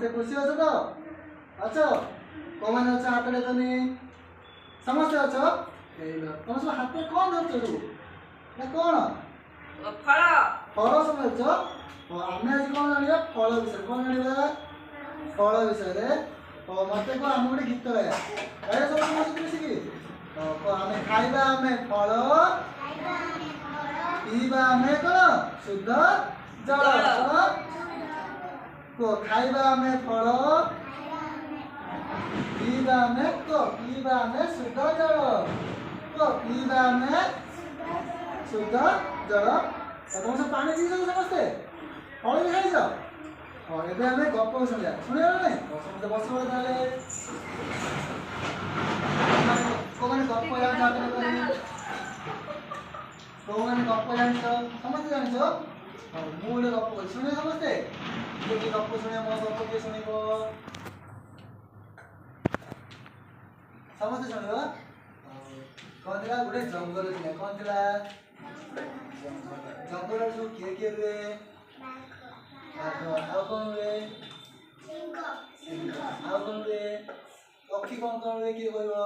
समस्ते खुशी अछ तो अच्छा कौन अच्छा हाथ ले तनी समस्ते अच्छा तुम सब हाथ में कौन धरछ तू ना कौन फल फल समय छ आमे आज कौन जानिबा फल विषय कौन जानिबा फल विषय रे मते को हम गोटे गीत गाया गाया सब समस्त मिसिकी तो आमे खाइबा आमे फल पीबा आमे कौन शुद्ध जल को खाइबा आमे फल पीबा आमे शुद्ध जल को पीबा आमे शुद्ध जल तुम सब पानी पीछ समस्ते फल भी खाइछ हाँ एबे आमे गप सुनिया सुनिया नहीं समस्ते बस पड़े ताले कोने गप जान जाते करी कोने गप जान समस्ते जानिछ मु गोटे गप सुनिए समस्ते किए गप सुनिए मो गप किए सुनिबो समस्ते सुनिबो कौन थिला गोटे जंगल थिला कौन थिला जंगल जो किए रुए आउ कौन रुए आउ कौन रुए पक्षी कौन रुए किए कहबो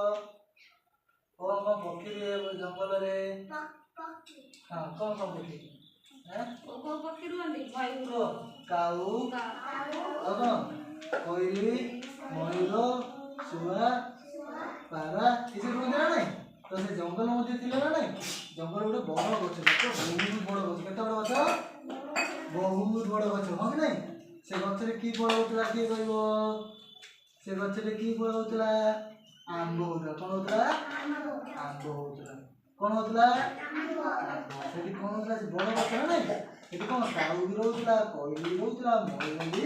कौन कौन पक्षी रुए जंगल रे हाँ कौन पक्षी पक्षी रुहନ୍ତି मयूर काऊ कोइली मयूर शुआ पारा किसी रुहନ୍ତି ना नहीं तो से जंगल मध्य थिले ना नहीं जंगल गोटे बड़ गछ बहुत बड़ गछ केते बड़ गछ बहुत बड़ गछ हाँ कि नहीं से गछ रे की फल होतला किए कहबो से गछ रे की फल होतला आंबो होतला कौन होतला आंबो होतला कौन होतला सेठी कौन होतला से बड़ गछ ना नहीं सेठी कौन काऊ भी रहउतला कोइली भी रहउतला मयूर भी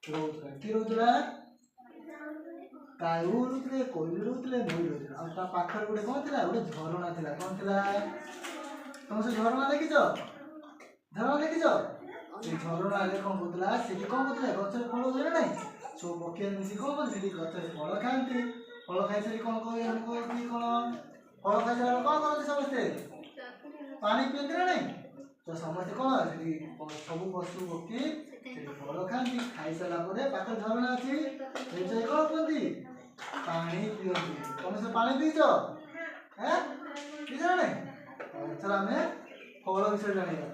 रहउतला की रहउतला काऊ रहउतले कोइली रहउतले मयूर रहउतले आ ता पाखर गोटे कौन थिला गोटे झरना थिला कौन थिला तुम से झरना देखिछ से झरना रे कौन होतला सेठी कौन होतला गछ फल होतला नहीं सो पक्षी मिसी कौन कर सेठी गछ फल खांती फल खाइ सेठी कौन कहे हमको की कौन फल खाइ सारा कौन करते समझते पानी पीते ना नहीं तो समझते कौन सेठी सब पशु पक्षी सेठी फल खांती खाइ सारा परे पाखर झरना अछि सेठी कौन करती पानी पियंती तुम से पानी पीछ हैं पीछ ना नहीं चल हमें फल विषय जानिबा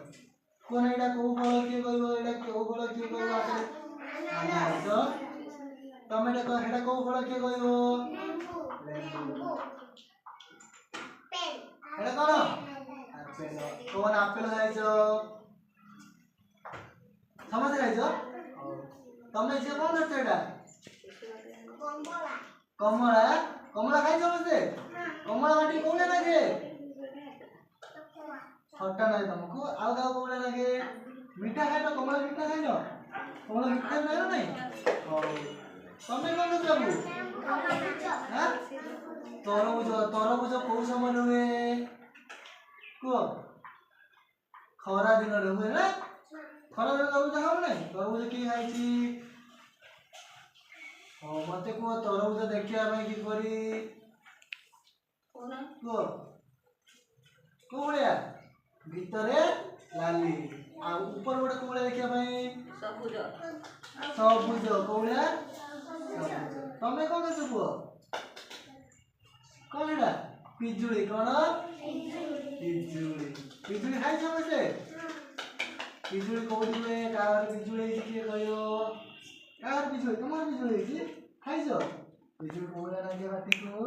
कोन एटा को फल के कहबो एटा को फल के कहबो आछे टमाटो हेटा को फल के कहबो हेटा कोन आपेल कोन आपेल खाइछो समझ खाइछो तमे जे कोन करछ एटा कमला कमला खाइछो मते कमला माटी कोने लागे खट्टा नहीं तुमको आउ गाव कोला लगे मीठा खाइ तो कमला मीठा खाइ न कमला मीठा नहीं नहीं तमे कोन करबो हां तरबुज को समय हुए को खरा दिन रे हुए ना खरा दिन तरबुज खाउ नहीं तरबुज की खाइ छी मते को तरबुज देखिया भाई की करी को कोळिया भितरे लाली आ ऊपर गोटे कोळिया देखिया भाई सबुज सबुज कोळिया तमे कोन करछ पुओ कोन एटा पिजुली कोन पिजुली खाइ छ मते पिजुली कोडी में कार पिजुली के कयो कार पिजुली तुम पिजुली छी खाइ छ पिजुली कोळिया ना के बाटी को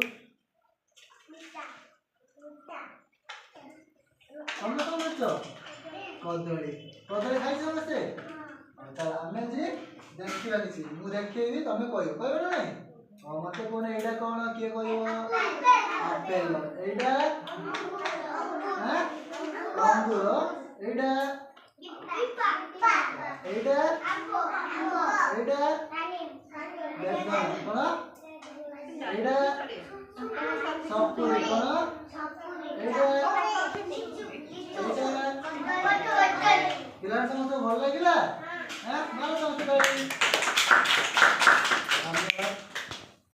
हमने कौन बच्चो कदली कदली खाइ समस्ते चल आमे जी देखिबा निसी मु देखिबी तमे कहयो कहयो ना नहीं मते कोन एडा कोन के कहयो आपेल एडा हैं अंगूर एडा एडा एडा देखो कोन एडा सपुरी कोन एडा पिला समस्त भल लागिला हैं मार समस्त